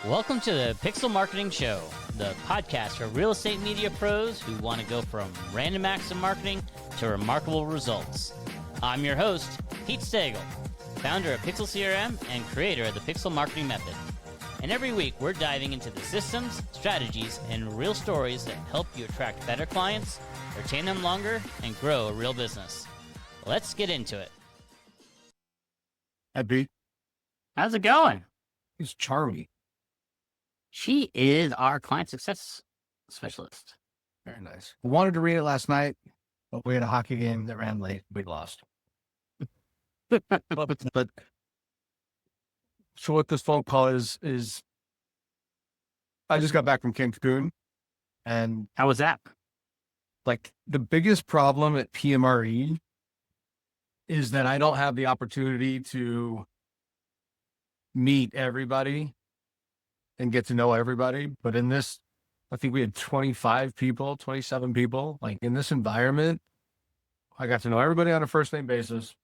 Welcome to the Pixel Marketing Show, the podcast for real estate media pros who want to go from random acts of marketing to remarkable results. I'm your host, Pete Stagel, founder of Pixel CRM and creator of the Pixel Marketing Method. And every week, we're diving into the systems, strategies, and real stories that help you attract better clients, retain them longer, and grow a real business. Let's get into it. Hi, Pete. How's it going? It's Charmy. She is our client success specialist. Very nice. Wanted to read it last night, but we had a hockey game that ran late. We lost. but so what this phone call is I just got back from Cancun, and How was that? like the biggest problem at PMRE is that I don't have the opportunity to meet everybody and get to know everybody. But in this, I think we had 27 people. Like in this environment, I got to know everybody on a first name basis,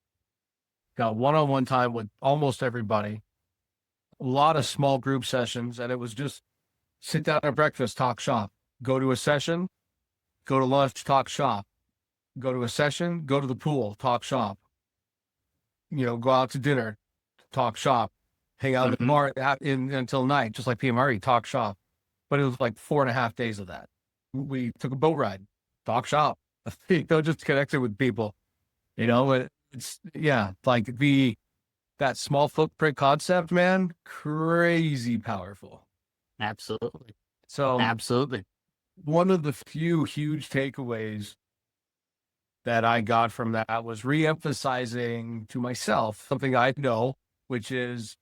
got one-on-one time with almost everybody, a lot of small group sessions. And it was just sit down at breakfast, talk shop, go to a session, go to lunch, talk shop, go to a session, go to the pool, talk shop, go out to dinner, talk shop, hang out at the bar until night, just like PMRE, talk shop. But it was like 4.5 days of that. We took a boat ride, talk shop, just connected with people, it's, like that small footprint concept, man, crazy powerful. Absolutely. So Absolutely. one of the few huge takeaways that I got from that was re-emphasizing to myself something I know, which is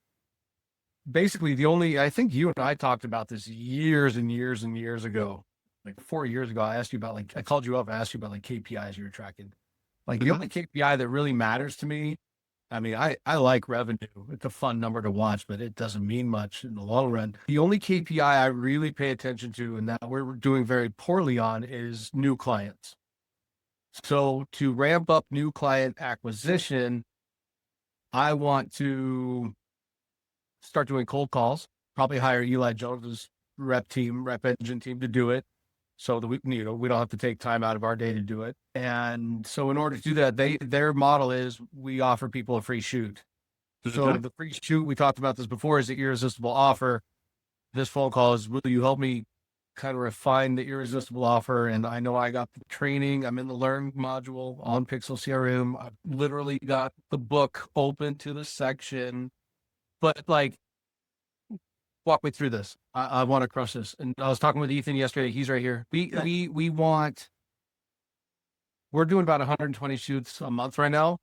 basically I think you and I talked about this years and years and years ago, like 4 years ago. I called you up and asked you about KPIs you were tracking. The only KPI that really matters to me, I mean, I like revenue. It's a fun number to watch, but it doesn't mean much in the long run. The only KPI I really pay attention to and that we're doing very poorly on is new clients. So to ramp up new client acquisition, I want to start doing cold calls, probably hire Eli Jones's rep engine team to do it. So that we don't have to take time out of our day to do it. And so in order to do that, their model is we offer people a free shoot. So the free shoot, we talked about this before, is the irresistible offer. This phone call is, will you help me kind of refine the irresistible offer? And I know I got the training. I'm in the learn module on Pixel CRM. I've literally got the book open to the section, but walk me through this. I want to crush this. And I was talking with Ethan yesterday. He's right here. We're doing about 120 shoots a month right now.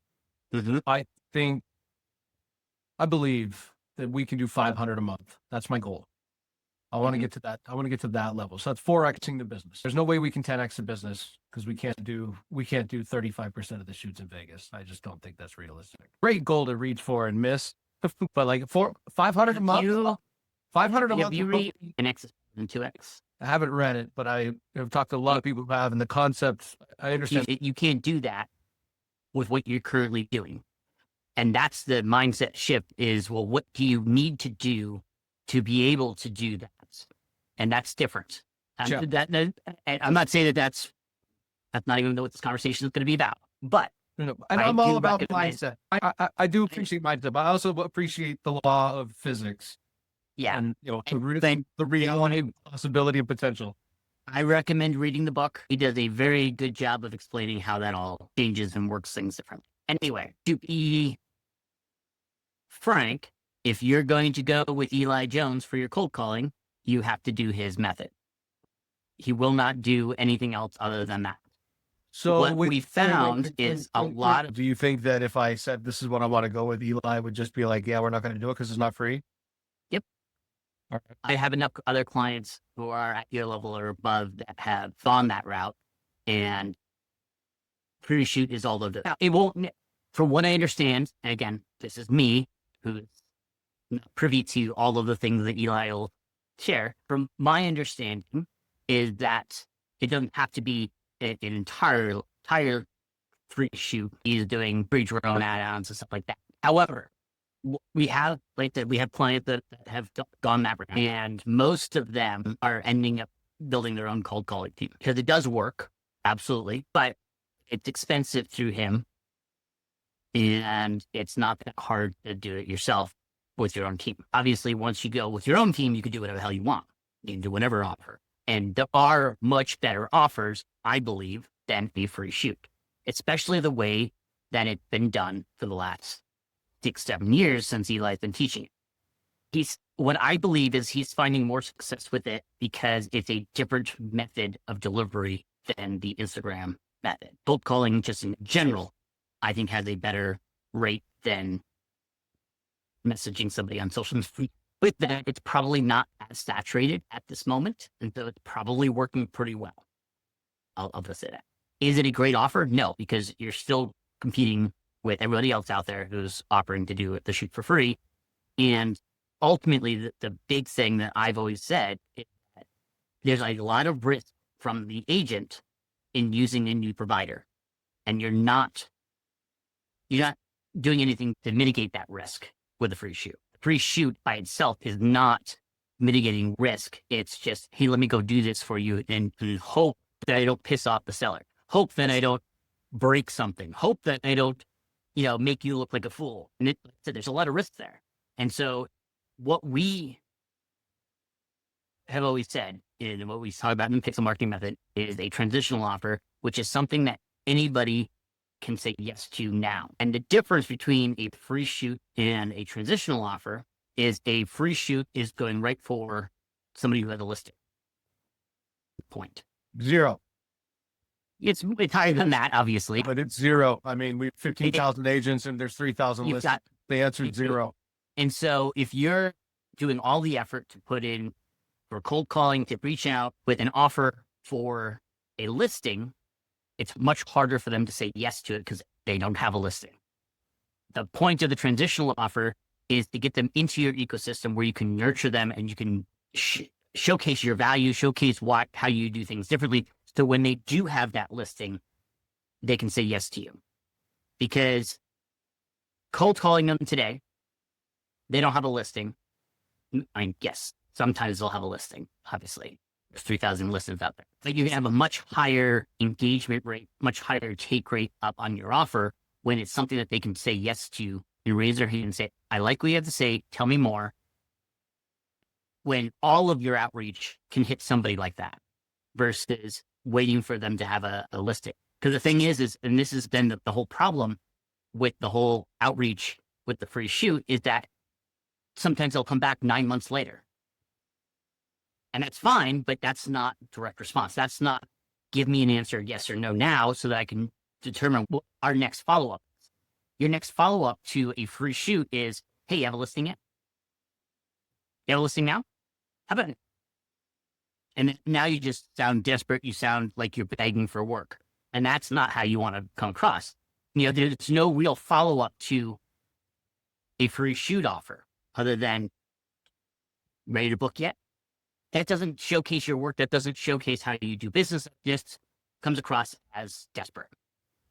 I believe that we can do 500 a month. That's my goal. I want to get to that. I want to get to that level. So that's 4xing the business. There's no way we can 10x the business because we can't do 35% of the shoots in Vegas. I just don't think that's realistic. Great goal to reach for and miss, but 500 a month. 500 a month. You read an X and 2X. I haven't read it, but I have talked to a lot of people who have, and the concept, I understand. You can't do that with what you're currently doing. And that's the mindset shift is, well, what do you need to do to be able to do that? And that's different. Yeah. And I'm not saying that's not even what this conversation is going to be about, but and I'm all about mindset. I do appreciate mindset, but I also appreciate the law of physics. Yeah. And, the reality, possibility, and potential. I recommend reading the book. He does a very good job of explaining how that all changes and works things differently. Anyway, to be frank, if you're going to go with Eli Jones for your cold calling, you have to do his method. He will not do anything else other than that. So what we found is a lot of... Do you think that if I said, this is what I want to go with, Eli would just be like, yeah, we're not going to do it because it's not free? Yep. Right. I have enough other clients who are at your level or above that have gone that route, and free shoot is all of it. Now, it won't, from what I understand, and again, this is me, who's not privy to all of the things that Eli will share. From my understanding is that it doesn't have to be an entire free shoot. He's doing bridge run add-ons and stuff like that. However, we have, like that, we have clients that have gone that route, and most of them are ending up building their own cold calling team because it does work, absolutely, but it's expensive through him, and it's not that hard to do it yourself with your own team. Obviously, once you go with your own team, you can do whatever the hell you want. You can do whatever offer, and there are much better offers, I believe, than a free shoot, especially the way that it's been done for the last 6-7 years since Eli's been teaching it. What I believe is he's finding more success with it because it's a different method of delivery than the Instagram method. Cold calling, just in general, I think has a better rate than messaging somebody on social media. With that, it's probably not as saturated at this moment, and so it's probably working pretty well. I'll just say that. Is it a great offer? No, because you're still competing with everybody else out there who's offering to do the shoot for free. And ultimately, the big thing that I've always said is that there's a lot of risk from the agent in using a new provider, and you're not doing anything to mitigate that risk with a free shoot. Free shoot by itself is not mitigating risk. It's just, hey, let me go do this for you and hope that I don't piss off the seller. Hope that I don't break something. Hope that I don't, make you look like a fool. And there's a lot of risk there. And so what we have always said, and what we talk about in the pixel marketing method, is a transitional offer, which is something that anybody can say yes to now. And the difference between a free shoot and a transitional offer is a free shoot is going right for somebody who has a listing. Point. 0. It's higher than that, obviously. But it's 0. I mean, we have 15,000 agents and there's 3,000 listings. The answer is 0. And so if you're doing all the effort to put in for cold calling, to reach out with an offer for a listing, it's much harder for them to say yes to it because they don't have a listing. The point of the transitional offer is to get them into your ecosystem where you can nurture them and you can showcase your value, showcase how you do things differently. So when they do have that listing, they can say yes to you. Because cold calling them today, they don't have a listing. I mean, yes, sometimes they'll have a listing, obviously. There's 3,000 listings out there. But you can have a much higher engagement rate, much higher take rate up on your offer when it's something that they can say yes to and raise their hand and say, I like what you have to say, tell me more. When all of your outreach can hit somebody like that versus waiting for them to have a listing. Because the thing is, and this has been the whole problem with the whole outreach with the free shoot, is that sometimes they'll come back 9 months later. And that's fine, but that's not direct response. That's not give me an answer, yes or no now, so that I can determine what our next follow-up is. Your next follow-up to a free shoot is, hey, you have a listing yet? You have a listing now? How about it? And now you just sound desperate. You sound like you're begging for work. And that's not how you want to come across. There's no real follow-up to a free shoot offer other than ready to book yet? That doesn't showcase your work. That doesn't showcase how you do business. It just comes across as desperate.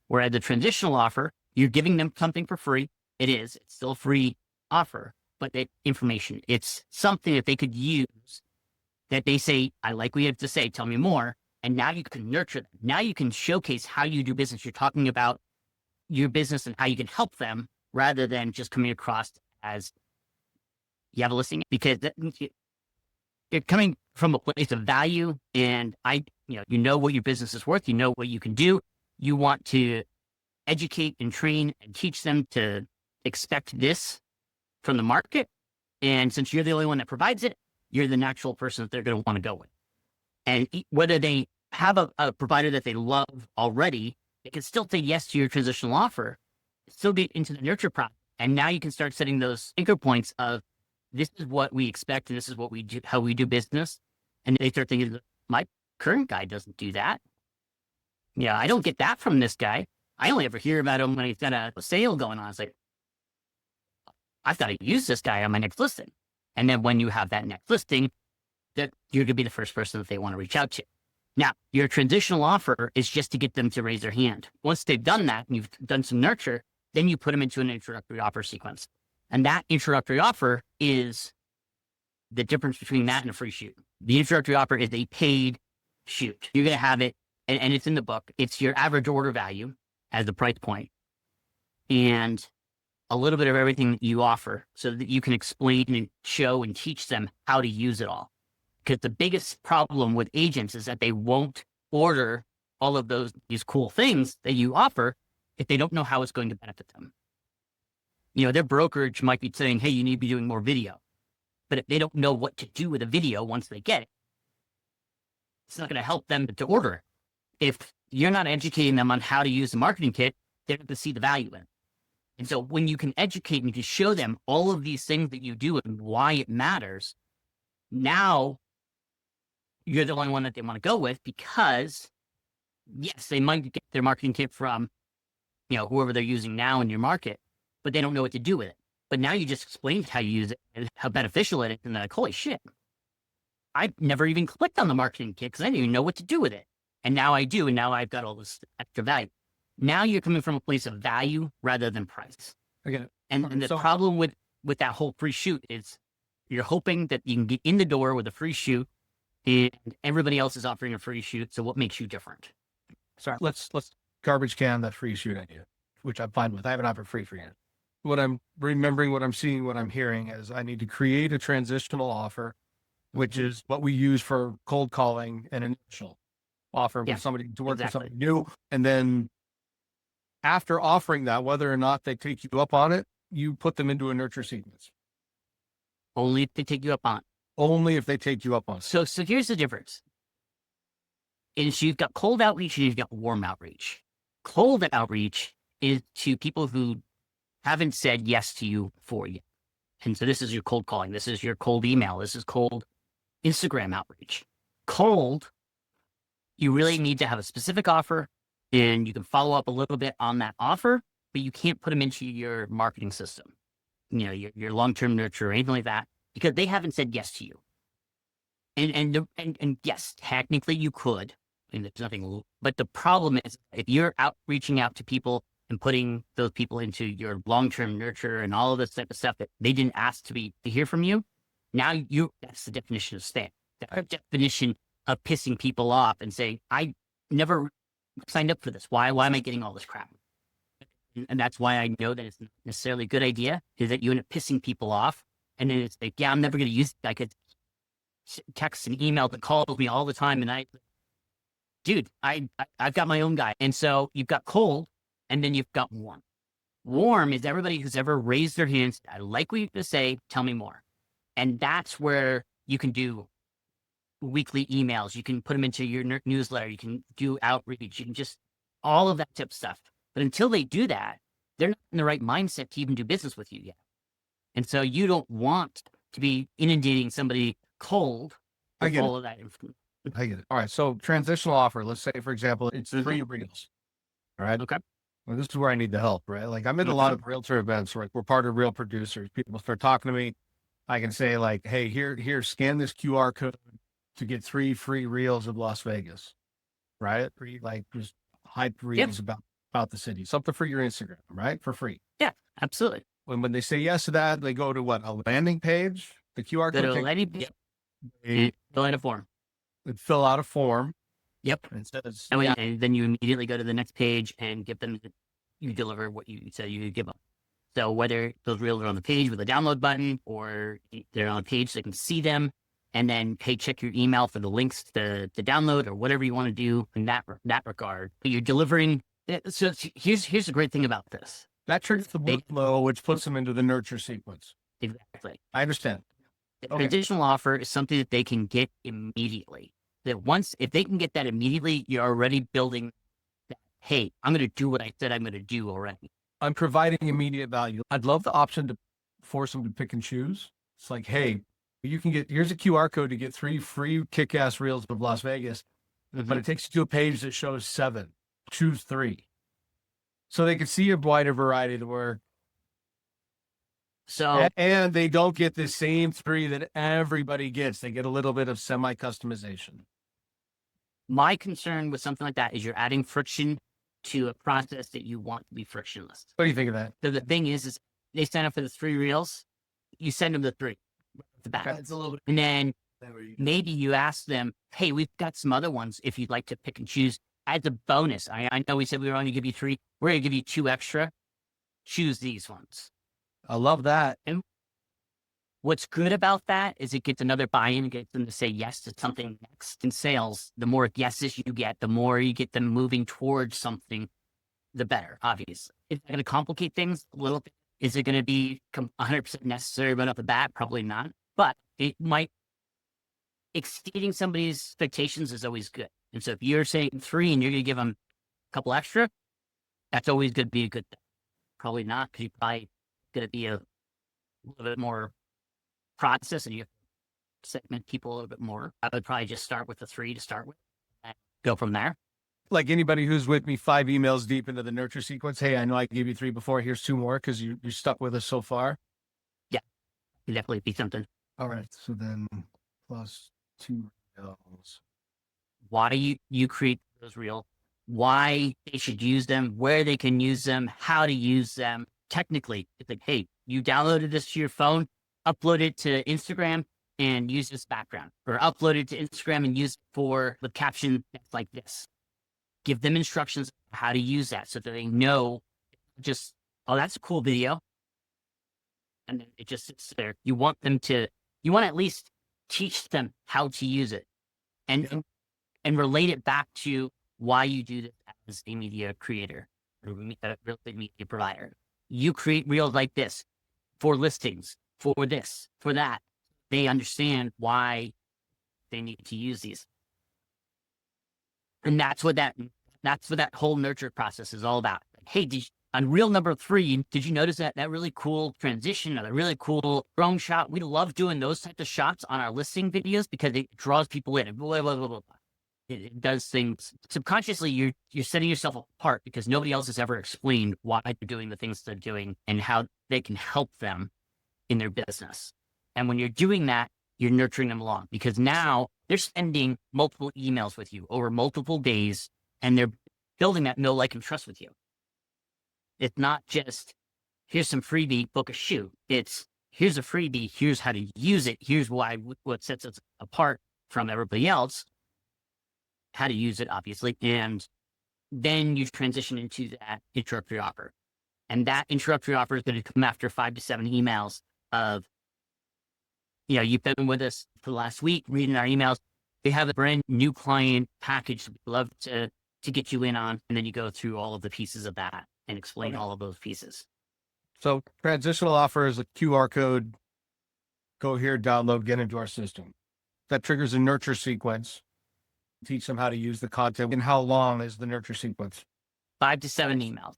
Whereas the transitional offer, you're giving them something for free. It's still a free offer, but that information, it's something that they could use that they say, I like what you have to say, tell me more. And now you can nurture them. Now you can showcase how you do business. You're talking about your business and how you can help them rather than just coming across as you have a listing, because you're coming from a place of value, and you know what your business is worth. You know what you can do. You want to educate and train and teach them to expect this from the market. And since you're the only one that provides it, you're the natural person that they're going to want to go with. And whether they have a provider that they love already, they can still say yes to your transitional offer, still get into the nurture process. And now you can start setting those anchor points of, this is what we expect, and this is what we do, how we do business. And they start thinking, my current guy doesn't do that. Yeah, I don't get that from this guy. I only ever hear about him when he's got a sale going on. It's like, I've got to use this guy on my next listing. And then when you have that next listing, that you're going to be the first person that they want to reach out to. Now, your transitional offer is just to get them to raise their hand. Once they've done that and you've done some nurture, then you put them into an introductory offer sequence. And that introductory offer is the difference between that and a free shoot. The introductory offer is a paid shoot. You're going to have it, and it's in the book. It's your average order value as the price point, and a little bit of everything that you offer so that you can explain and show and teach them how to use it all. Because the biggest problem with agents is that they won't order all of these cool things that you offer if they don't know how it's going to benefit them. You know, their brokerage might be saying, hey, you need to be doing more video. But if they don't know what to do with a video once they get it, it's not going to help them to order it. If you're not educating them on how to use the marketing kit, they're going to see the value in it. And so when you can educate and you show them all of these things that you do and why it matters, now you're the only one that they want to go with, because yes, they might get their marketing kit from, you know, whoever they're using now in your market, but they don't know what to do with it. But now you just explained how you use it and how beneficial it is. And they're like, holy shit, I never even clicked on the marketing kit because I didn't even know what to do with it. And now I do. And now I've got all this extra value. Now you're coming from a place of value rather than price. Again, And the problem with that whole free shoot is you're hoping that you can get in the door with a free shoot and everybody else is offering a free shoot. So what makes you different? sorry, let's garbage can that free shoot idea, which I'm fine with. I haven't offered free for yet. What I'm remembering, what I'm seeing, what I'm hearing is I need to create a transitional offer, which is what we use for cold calling an initial offer with somebody to work with somebody new. And then after offering that, whether or not they take you up on it, you put them into a nurture sequence. Only if they take you up on it. Only if they take you up on it. So here's the difference. Is you've got cold outreach and you've got warm outreach. Cold outreach is to people who haven't said yes to you for you. And so this is your cold calling. This is your cold email. This is cold Instagram outreach. Cold, you really need to have a specific offer and you can follow up a little bit on that offer, but you can't put them into your marketing system, you know, your long-term nurture or anything like that, because they haven't said yes to you. And yes, technically you could, and there's nothing, but the problem is if you're reaching out to people and putting those people into your long-term nurture and all of this type of stuff that they didn't ask to hear from you, now that's the definition of spam. The definition of pissing people off and saying, I never signed up for this. Why am I getting all this crap? And that's why I know that it's not necessarily a good idea, is that you end up pissing people off. And then it's like, yeah, I'm never going to use it. I could text and email that calls me all the time. And I've got my own guy. And so you've got cold and then you've got warm. Warm is everybody who's ever raised their hands. I like what you have to say. Tell me more. And that's where you can do weekly emails. You can put them into your newsletter. You can do outreach. You can just all of that type of stuff. But until they do that, they're not in the right mindset to even do business with you yet. And so you don't want to be inundating somebody cold with all of that information. I get it. All right. So transitional offer, let's say, for example, it's free reels. All right. Okay. Well, this is where I need the help, right? Like I'm in a lot of realtor events, right? We're part of Real Producers. People start talking to me. I can say like, hey, here, scan this QR code to get 3 free reels of Las Vegas, right? Like just hype reels about the city, something for your Instagram, right? For free. Yeah, absolutely. When they say yes to that, they go to what? A landing page? The QR code? Go to a landing page, fill out a form. Fill out a form. Yep. And says, and then you immediately go to the next page and give them, you deliver what you said you give them. So whether those reels are on the page with a download button or they're on a page so they can see them, and then, hey, check your email for the links to download or whatever you want to do in that regard. But you're delivering. So here's the great thing about this. That triggers the workflow, which puts them into the nurture sequence. Exactly. I understand. The transitional offer is something that they can get immediately. That if they can get that immediately, you're already building that, hey, I'm going to do what I said I'm going to do already. I'm providing immediate value. I'd love the option to force them to pick and choose. It's like, hey, here's a QR code to get 3 free kick-ass reels of Las Vegas, but it takes you to a page that shows 7. Choose 3. So they can see a wider variety of the work. So, and they don't get the same 3 that everybody gets. They get a little bit of semi-customization. My concern with something like that is you're adding friction to a process that you want to be frictionless. What do you think of that? So the thing is they sign up for the 3 reels, you send them the 3 right off the bat. It's a little bit. And then maybe you ask them, hey, we've got some other ones if you'd like to pick and choose as a bonus. I know we said we were only going to give you 3. We're going to give you 2 extra. Choose these ones. I love that. And what's good about that is it gets another buy-in, it gets them to say yes to something next. In sales, the more yeses you get, the more you get them moving towards something, the better, obviously. Is it going to complicate things a little bit? Is it going to be 100% necessary right off the bat? Probably not. But it might. Exceeding somebody's expectations is always good. And so if you're saying 3 and you're going to give them a couple extra, that's always going to be a good thing. Probably not, because you're probably going to be a little bit more process and you have to segment people a little bit more. I would probably just start with the 3 to start with and go from there. Like anybody who's with me 5 emails deep into the nurture sequence, hey, I know I gave you 3 before. Here's 2 more because you're stuck with us so far. Yeah, could definitely be something. All right. So then plus 2 reels. Why you create those reels, why they should use them, where they can use them, how to use them. Technically, it's like, hey, you downloaded this to your phone, upload it to Instagram and use this background, or upload it to Instagram and use it for the caption that's like this. Give them instructions on how to use that so that they know just, oh, that's a cool video. And then it just sits there. You want to at least teach them how to use it and relate it back to why you do this as a media creator or a real estate media provider. You create reels like this for listings, for this, for that. They understand why they need to use these. And that's what that whole nurture process is all about. Hey, on reel number 3, did you notice that really cool transition or the really cool drone shot? We love doing those types of shots on our listing videos because it draws people in. Blah, blah, blah, blah. It does things subconsciously. You're setting yourself apart because nobody else has ever explained why they're doing the things they're doing and how they can help them in their business. And when you're doing that, you're nurturing them along because now they're sending multiple emails with you over multiple days and they're building that know, like, and trust with you. It's not just, here's some freebie, book a shoot. It's, here's a freebie, here's how to use it, here's what sets us apart from everybody else, how to use it, obviously. And then you transition into that introductory offer. And that introductory offer is going to come after 5 to 7 emails of, you've been with us for the last week, reading our emails. We have a brand new client package we'd love to get you in on. And then you go through all of the pieces of that and explain all of those pieces. So transitional offer is a QR code. Go here, download, get into our system. That triggers a nurture sequence. Teach them how to use the content. And how long is the nurture sequence? 5 to 7 emails.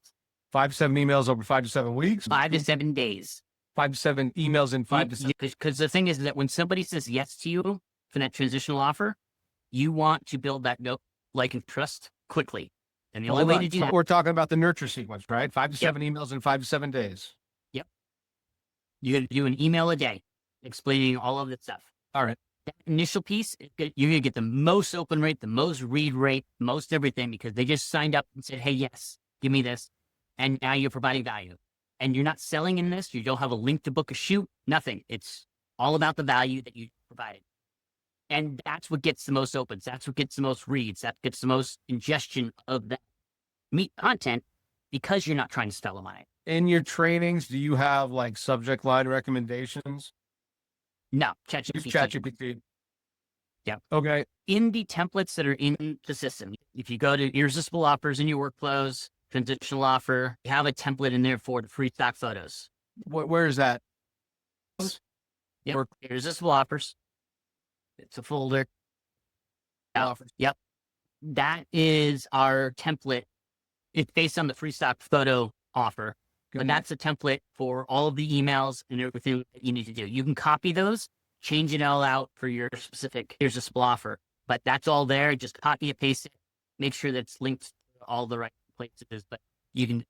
5 to 7 emails over 5 to 7 weeks? 5 to 7 days. 5 to 7 emails in 5 to 7. Because the thing is that when somebody says yes to you for that transitional offer, you want to build that know, like, and trust quickly. And the only way to do that. We're talking about the nurture sequence, right? 5 to 7 emails in 5 to 7 days. Yep. You're going to do an email a day explaining all of that stuff. All right. That initial piece, you're going to get the most open rate, the most read rate, most everything, because they just signed up and said, hey, yes, give me this. And now you're providing value. And you're not selling in this. You don't have a link to book a shoot, nothing. It's all about the value that you provided. And that's what gets the most opens. That's what gets the most reads. That gets the most ingestion of that meat content because you're not trying to sell them on it. In your trainings, do you have like subject line recommendations? No, ChatGPT. Use ChatGPT. Yeah. Okay. In the templates that are in the system, if you go to irresistible offers in your workflows, transitional offer, you have a template in there for the free stock photos. Where is that? Yep. Irresistible offers. It's a folder. Offers. Yep. That is our template. It's based on the free stock photo offer. But that's a template for all of the emails and everything that you need to do. You can copy those, change it all out for your specific irresistible offer. But that's all there. Just copy it, paste it, make sure that it's linked to all the right places. But you can,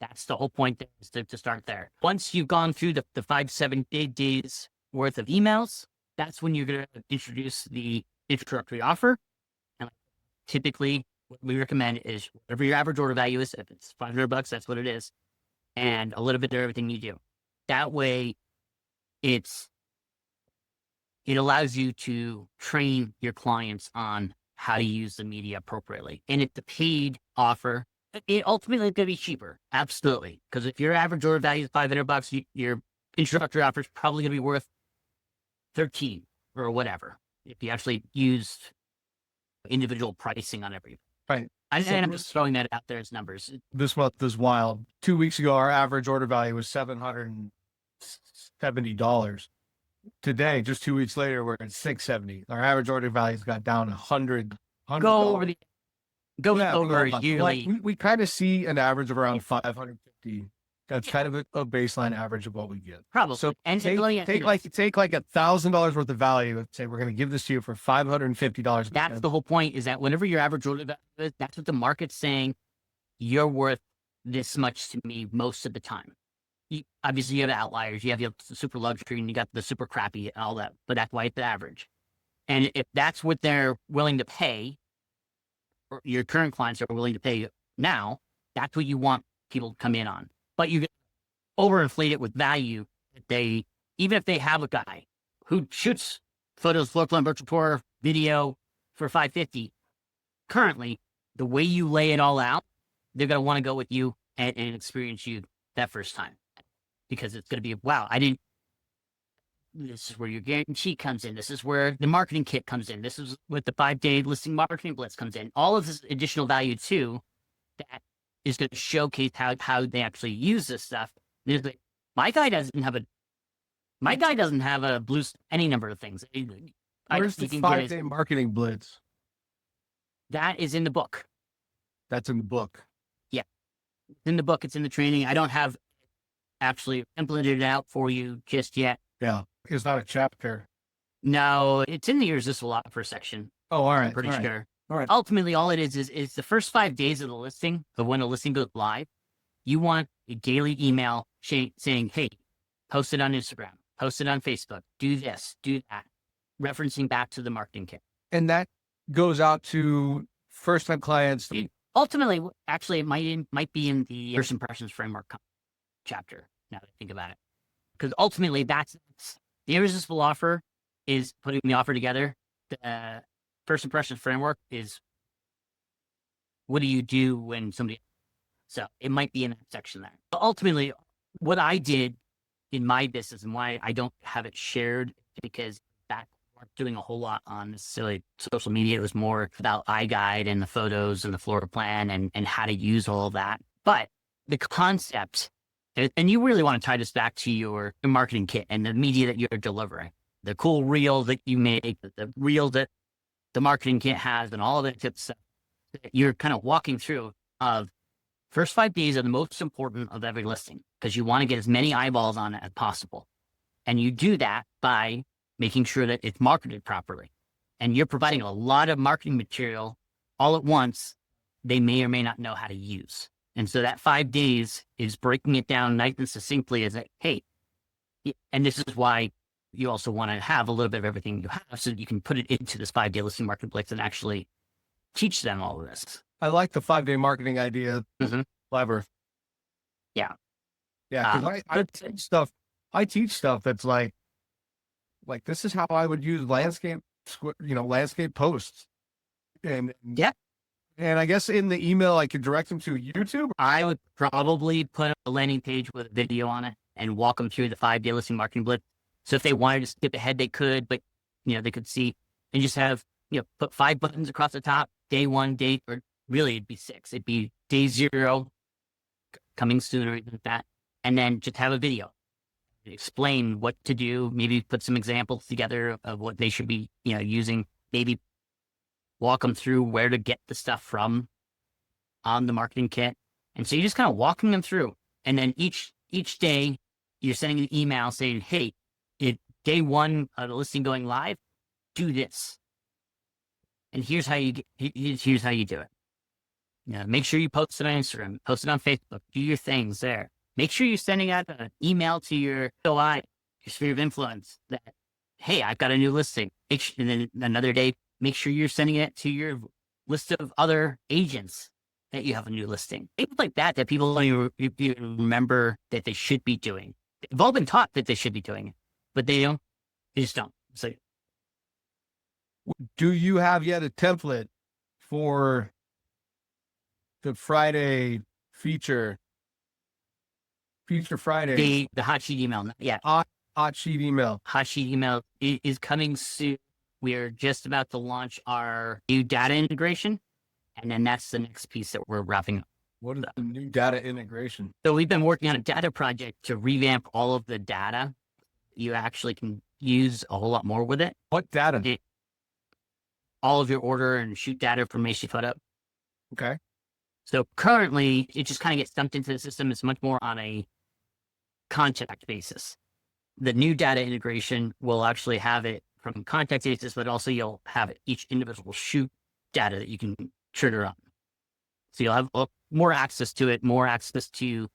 that's the whole point there, is to start there. Once you've gone through the 5 to 7 days worth of emails, that's when you're going to introduce the introductory offer. And typically, what we recommend is whatever your average order value is. If it's $500, that's what it is. And a little bit of everything you do. That way it allows you to train your clients on how to use the media appropriately. And if the paid offer, it ultimately is going to be cheaper. Absolutely. Because if your average order value is $500, your introductory offer is probably going to be worth 13 or whatever. If you actually used individual pricing on every. Right. And I'm just throwing that out there as numbers. This month is wild. 2 weeks ago, our average order value was $770. Today, just 2 weeks later, we're at $670. Our average order value's got down $100. Go over yearly. We kind of see an average of around 550. That's kind of a baseline average of what we get. Probably. So and take like $1,000 worth of value and say, we're going to give this to you for $550. That's the whole point, is that whenever your average order value is, that's what the market's saying. You're worth this much to me most of the time. Obviously, you have outliers. You have the super luxury and you got the super crappy and all that, but that's why it's the average. And if that's what they're willing to pay, or your current clients are willing to pay now, that's what you want people to come in on. But you overinflate it with value. Even if they have a guy who shoots photos, floor plan, virtual tour, video for $550, currently, the way you lay it all out, they're going to want to go with you and experience you that first time. Because it's going to be, wow, this is where your guarantee comes in. This is where the marketing kit comes in. This is what the 5-day listing marketing blitz comes in. All of this additional value too, that is going to showcase how they actually use this stuff. My guy doesn't have a blue, any number of things. Where's the 5-day marketing blitz? That is in the book. That's in the book. Yeah. It's in the book. It's in the training. I don't have actually implemented it out for you just yet. Yeah. It's not a chapter. No, it's in the irresistible offer section. Oh, all right. I'm pretty sure. All right. Ultimately, all it is the first 5 days of the listing, of when a listing goes live, you want a daily email saying, hey, post it on Instagram, post it on Facebook, do this, do that, referencing back to the marketing kit. And that goes out to first-time clients. Ultimately, actually, it might be in the first impressions framework chapter, now that I think about it. Because ultimately, that's the irresistible offer is putting the offer together. The first impressions framework is, what do you do when somebody... So it might be in that section there. But ultimately, what I did in my business and why I don't have it shared, because back weren't doing a whole lot on necessarily social media. It was more about iGuide and the photos and the floor plan and how to use all of that. But the concept, and you really want to tie this back to your marketing kit and the media that you're delivering, the cool reel that you make, the reel that the marketing kit has, and all of that type of stuff that you're kind of walking through of first 5 days are the most important of every listing, because you want to get as many eyeballs on it as possible. And you do that by making sure that it's marketed properly. And you're providing a lot of marketing material all at once they may or may not know how to use. And so that 5 days is breaking it down nice and succinctly as, hey, and this is why you also want to have a little bit of everything you have so that you can put it into this 5-day listing marketplace and actually teach them all of this. I like the 5-day marketing idea. Mm-hmm. Clever. Yeah. Yeah. Because I teach stuff that's like this is how I would use landscape posts. And yeah. And I guess in the email, I could direct them to YouTube. I would probably put a landing page with a video on it and walk them through the 5-day listing marketing blitz. So if they wanted to skip ahead, they could, but they could see and just have, put 5 buttons across the top, day 1, or really it'd be 6. It'd be day 0, coming soon or even that. And then just have a video, explain what to do, maybe put some examples together of what they should be, using, maybe walk them through where to get the stuff from on the marketing kit. And so you're just kind of walking them through. And then each day you're sending an email saying, hey, day 1 of the listing going live, do this. And here's how you do it. Make sure you post it on Instagram, post it on Facebook, do your things there. Make sure you're sending out an email to your OI, your sphere of influence, that, hey, I've got a new listing. And then another day, make sure you're sending it to your list of other agents that you have a new listing. Things like that people don't even remember that they should be doing. they've all been taught that they should be doing it, but they don't. They just don't. So Do you have yet a template for the Friday feature Friday the hot sheet email, yeah, hot sheet email? hot sheet email is coming soon. We're just about to launch our new data integration, and then that's the next piece that we're wrapping up. What is the new data integration? So we've been working on a data project to revamp all of the data. You actually can use a whole lot more with it. What data? All of your order and shoot data information put up. Okay. So currently, it just kind of gets dumped into the system. It's much more on a contact basis. The new data integration will actually have it from contact basis, but also you'll have each individual shoot data that you can trigger on. So you'll have more access to it, more access to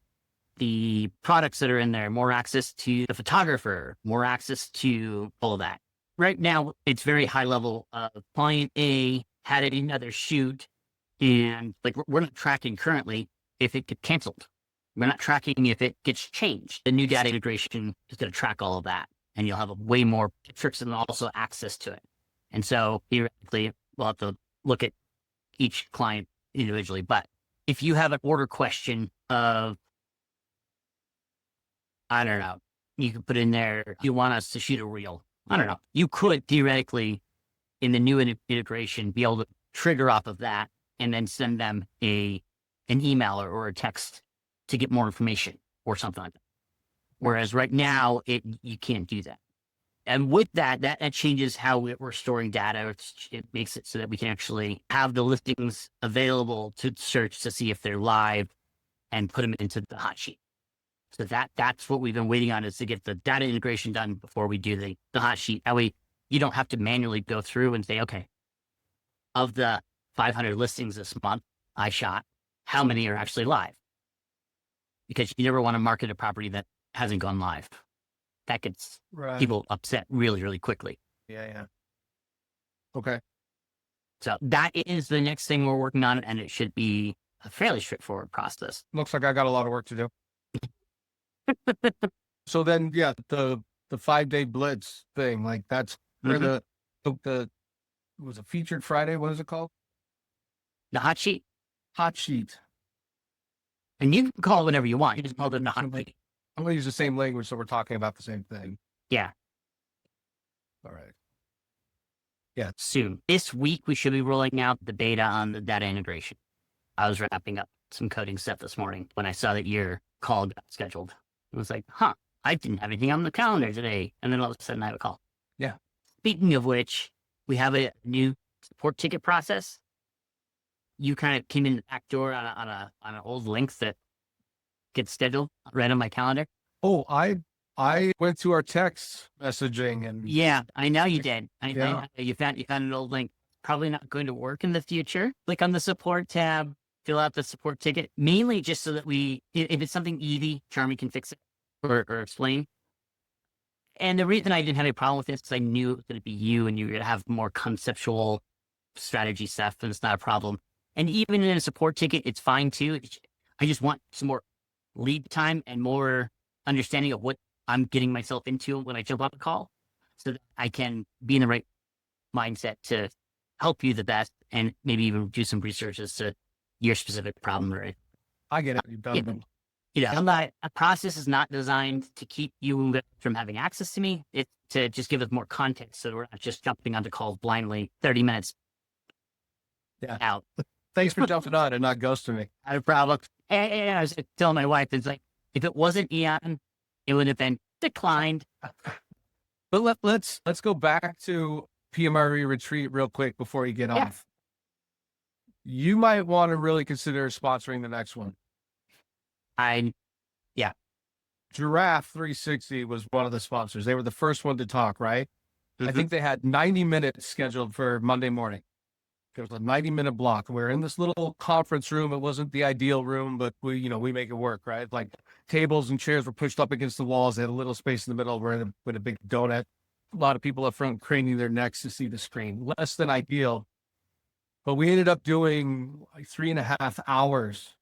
the products that are in there, more access to the photographer, more access to all of that. Right now, it's very high level. Client A had another shoot, and like we're not tracking currently if it gets canceled. We're not tracking if it gets changed. The new data integration is going to track all of that, and you'll have way more metrics and also access to it. And so theoretically, we'll have to look at each client individually. But if you have an order question of, I don't know, you could put in there, you want us to shoot a reel. I don't know. You could theoretically, in the new integration, be able to trigger off of that and then send them an email or a text to get more information or something like that. Whereas right now, you can't do that. And with that changes how we're storing data. It makes it so that we can actually have the listings available to search to see if they're live and put them into the hot sheet. So that's what we've been waiting on, is to get the data integration done before we do the hot sheet. That way you don't have to manually go through and say, okay, of the 500 listings this month I shot, how many are actually live? Because you never want to market a property that hasn't gone live. That gets people upset really, really quickly. Yeah. Okay. So that is the next thing we're working on, and it should be a fairly straightforward process. Looks like I got a lot of work to do. So then, yeah, the 5-day blitz thing, like that's where the was a featured Friday. What is it called? The hot sheet. Hot sheet. And you can call it whatever you want. You just call it the hot sheet. I'm going to use the same language, so we're talking about the same thing. Yeah. All right. Yeah. Soon. This week, we should be rolling out the beta on the data integration. I was wrapping up some coding stuff this morning when I saw that your call got scheduled. I was like, I didn't have anything on the calendar today. And then all of a sudden I have a call. Yeah. Speaking of which, we have a new support ticket process. You kind of came in the back door on an old link that gets scheduled right on my calendar. Oh, I went to our text messaging and yeah, I know you did. You found an old link. Probably not going to work in the future. Click on the support tab, fill out the support ticket, mainly just so that if it's something easy, Charmy can fix it or explain. And the reason I didn't have any problem with this is I knew it was going to be you and you were going to have more conceptual strategy stuff, and it's not a problem. And even in a support ticket, it's fine too. I just want some more lead time and more understanding of what I'm getting myself into when I jump on a call, so that I can be in the right mindset to help you the best and maybe even do some research as to your specific problem. Right? I get it. You've done it. A process is not designed to keep you from having access to me. It's to just give us more context, so we're not just jumping onto calls blindly 30 minutes out. Thanks for jumping on and not ghosting me. Not a problem. And I was telling my wife, it's like, if it wasn't Eon, it would have been declined. But let's go back to PMRE retreat real quick before you get off. You might want to really consider sponsoring the next one. Giraffe 360 was one of the sponsors. They were the first one to talk, right? Mm-hmm. I think they had 90 minutes scheduled for Monday morning. There was a 90-minute block. We're in this little conference room. It wasn't the ideal room, but we make it work, right? Like tables and chairs were pushed up against the walls. They had a little space in the middle. We're with a big donut. A lot of people up front craning their necks to see the screen. Less than ideal. But we ended up doing like 3.5 hours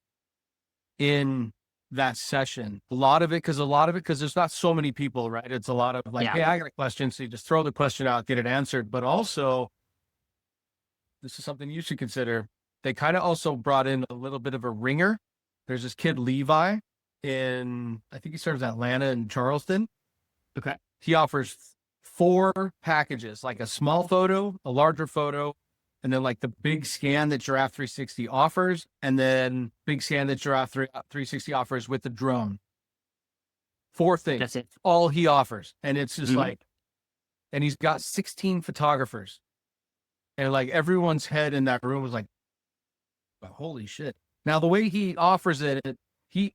in that session. A lot of it, because there's not so many people, right? It's a lot of like, Yeah. hey, I got a question. So you just throw the question out, get it answered. But also, this is something you should consider. They kind of also brought in a little bit of a ringer. There's this kid, Levi, I think he serves Atlanta and Charleston. Okay. He offers 4 packages, like a small photo, a larger photo, and then like the big scan that Giraffe 360 offers, and then big scan that Giraffe 360 offers with the drone. 4 things. That's it. All he offers. And it's just Mhm. like, and he's got 16 photographers. And like everyone's head in that room was like, holy shit. Now the way he offers it,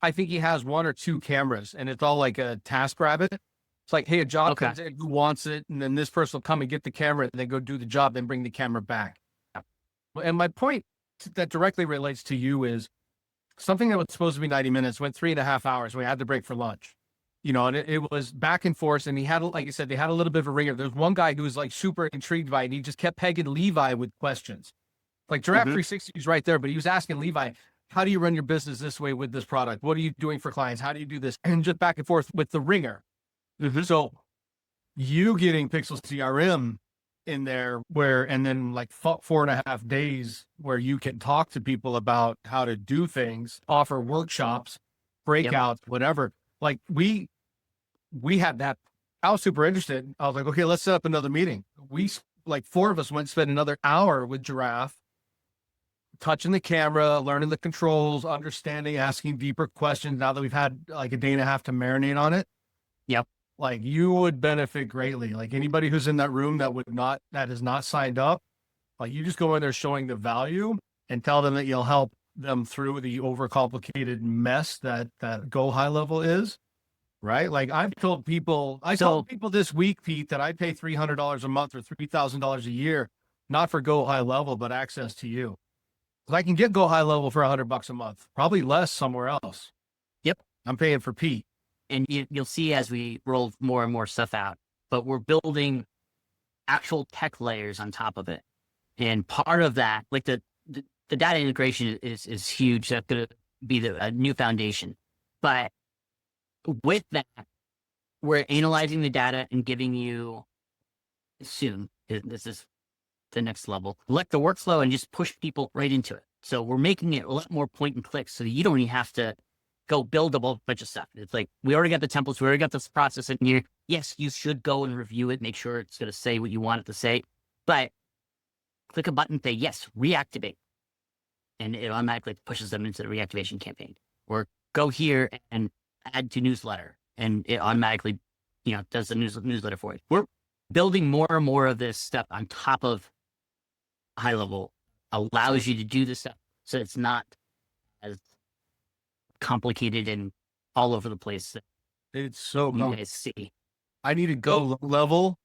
I think he has 1 or 2 cameras, and it's all like a TaskRabbit. It's like, hey, a job Okay. comes in, who wants it? And then this person will come and get the camera, and then go do the job, then bring the camera back. And my point that directly relates to you is something that was supposed to be 90 minutes went 3.5 hours. We had to break for lunch, and it was back and forth. And he had, like you said, they had a little bit of a ringer. There's one guy who was like super intrigued by it, and he just kept pegging Levi with questions. Like Giraffe 360 is right there, but he was asking Levi, how do you run your business this way with this product? What are you doing for clients? How do you do this? And just back and forth with the ringer. So you getting Pixel CRM in there and then like 4.5 days where you can talk to people about how to do things, offer workshops, breakouts, whatever. Like we had that. I was super interested. I was like, okay, let's set up another meeting. We, like 4 of us went and spent another hour with Giraffe, touching the camera, learning the controls, understanding, asking deeper questions. Now that we've had like a day and a half to marinate on it. Yep. Like you would benefit greatly. Like anybody who's in that room that is not signed up, like you just go in there showing the value and tell them that you'll help them through the overcomplicated mess that Go High Level is. Right. Like I told people this week, Pete, that I'd pay $300 a month or $3,000 a year, not for Go High Level, but access to you. I can get Go High Level for $100 a month, probably less somewhere else. Yep. I'm paying for Pete. And you'll see as we roll more and more stuff out, but we're building actual tech layers on top of it. And part of that, like the data integration is huge. That's going to be a new foundation. But with that, we're analyzing the data and giving you soon. This is the next level. Let the workflow and just push people right into it. So we're making it a lot more point and click so that you don't even have to go build a bunch of stuff. It's like, we already got the templates. We already got this process in here. Yes, you should go and review it, make sure it's going to say what you want it to say, but click a button, say, yes, reactivate. And it automatically pushes them into the reactivation campaign. Or go here and add to newsletter. And it automatically, does the newsletter for it. We're building more and more of this stuff on top of High Level, allows you to do this stuff. So it's not as complicated and all over the place that It's so you guys see. I need to go level.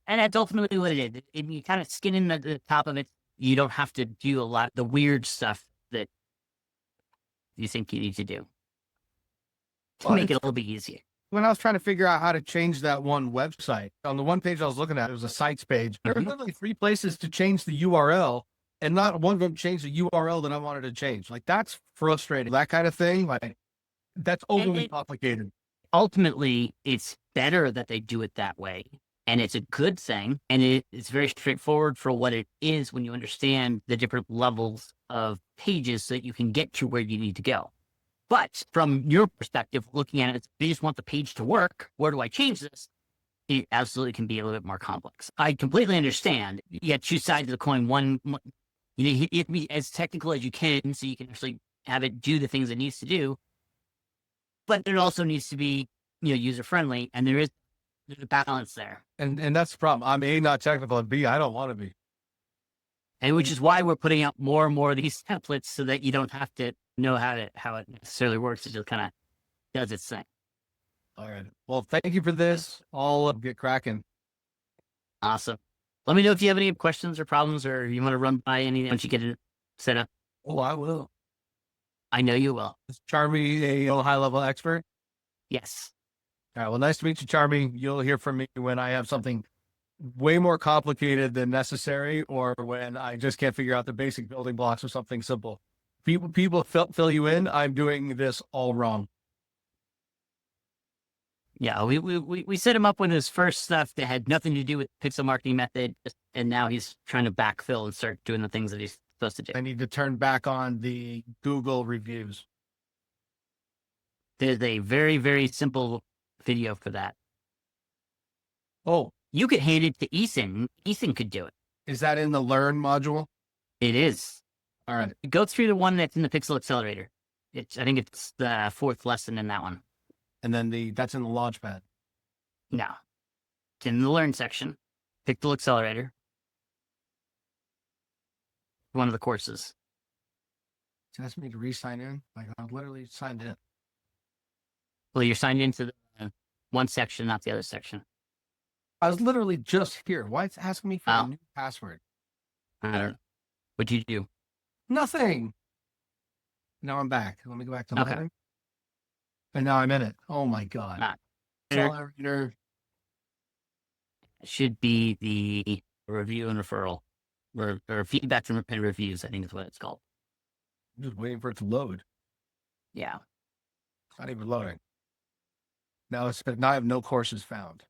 And that's ultimately what it is. If you kind of skin in the top of it, you don't have to do a lot of the weird stuff that you think you need to do to make it a little bit easier. When I was trying to figure out how to change that one website, on the one page I was looking at, it was a sites page. There were literally 3 places to change the URL, and not one of them changed the URL that I wanted to change. Like, that's frustrating. That kind of thing, like, that's overly complicated. Ultimately, it's better that they do it that way. And it's a good thing. And it's very straightforward for what it is when you understand the different levels of pages so that you can get to where you need to go. But from your perspective, looking at it, they just want the page to work. Where do I change this? It absolutely can be a little bit more complex. I completely understand. You got 2 sides of the coin. One, you have to be as technical as you can so you can actually have it do the things it needs to do. But it also needs to be, user friendly. And there's a balance there. And that's the problem. I'm A, not technical, and B, I don't want to be. And which is why we're putting out more and more of these templates so that you don't have to know how it necessarily works. It just kind of does its thing. All right. Well, thank you for this. I'll get cracking. Awesome. Let me know if you have any questions or problems, or you want to run by anything once you get it set up. Oh, I will. I know you will. Is Charmy a high-level expert? Yes. All right. Well, nice to meet you, Charmy. You'll hear from me when I have something way more complicated than necessary, or when I just can't figure out the basic building blocks of something simple. People fill you in. I'm doing this all wrong. Yeah, we set him up with his first stuff that had nothing to do with pixel marketing method, and now he's trying to backfill and start doing the things that he's supposed to do. I need to turn back on the Google reviews. There's a very, very simple video for that. Oh, You could hand it to Ethan. Ethan could do it. is that in the Learn module? It is. All right. Go through the one that's in the Pixel Accelerator. I think it's the fourth lesson in that one. And then that's in the Launchpad. No. It's in the Learn section. Pixel Accelerator. One of the courses. It asks me to re-sign in. Like, I'm literally signed in. Well, you're signed into the one section, not the other section. I was literally just here. Why it's asking me for Oh. a new password? I don't know. What'd you do? Nothing. Now I'm back. Let me go back to Okay. Learn. And now I'm in it. Oh my God. Ah. Accelerator. It should be the review and referral. Or feedback and reviews, I think is what it's called. I'm just waiting for it to load. Yeah. It's not even loading. Now I have no courses found.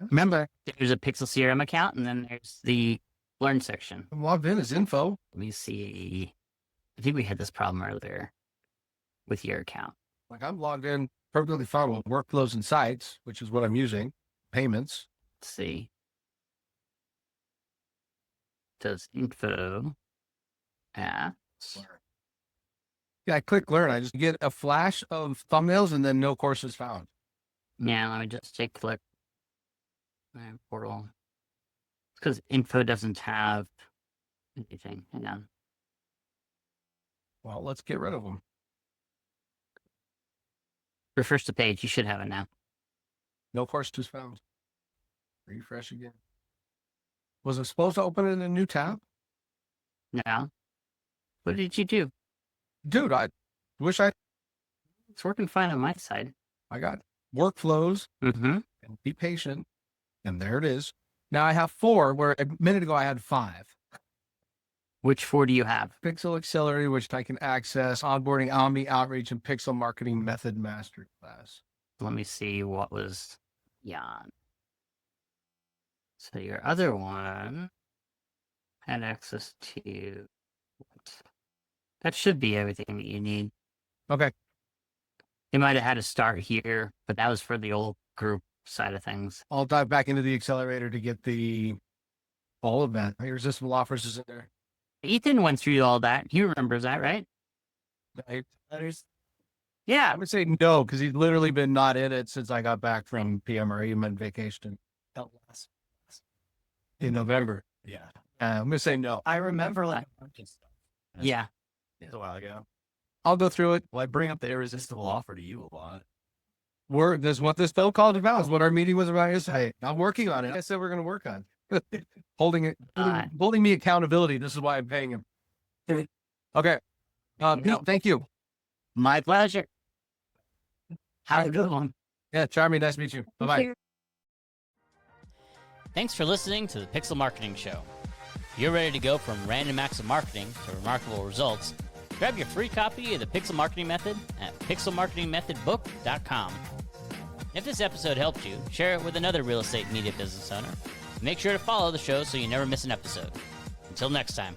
Remember, there's a Pixel CRM account, and then there's the Learn section. I'm logged in as info. Let me see. I think we had this problem earlier with your account. Like I'm logged in perfectly fine with workflows and sites, which is what I'm using. Payments. Let's see. Does info at Yeah, I click Learn. I just get a flash of thumbnails and then no courses found. yeah, let me just take a look. Portal. It's because info doesn't have anything. Hang on. Well, let's get rid of them. Refresh the page. You should have it now. No courses found. Refresh again. Was it supposed to open in a new tab? No. What did you do? Dude, I wish It's It's working fine on my side. I got workflows Mm-hmm. and be patient. And there it is. Now I have 4 where a minute ago I had 5. Which 4 do you have? Pixel Accelerator, which I can access, onboarding, Omni Outreach, and Pixel Marketing Method Masterclass. Let me see what was Jan. So your other one had access to what? That should be everything that you need. Okay. They might have had a start here, but that was for the old group side of things. I'll dive back into the accelerator to get the all of that. Irresistible offers is in there. Ethan went through all that. He remembers that, right? Yeah. I would say no, because he's literally been not in it since I got back from PMRE and vacation in November. Yeah. I'm going to say no. I remember like a bunch of stuff. Yeah. It's a while ago. I'll go through it. Well, I bring up the irresistible offer to you a lot. This is what this phone call is about. Is what our meeting was about yesterday. I'm working on it. I said we're going to work on it. Holding me accountability. This is why I'm paying him. Okay. Pete, thank you. My pleasure. Have a good one. Yeah, Charmy, nice to meet you. Bye-bye. Thanks for listening to the Pixel Marketing Show. If you're ready to go from random acts of marketing to remarkable results, grab your free copy of the Pixel Marketing Method at pixelmarketingmethodbook.com. If this episode helped you, share it with another real estate media business owner. Make sure to follow the show so you never miss an episode. Until next time.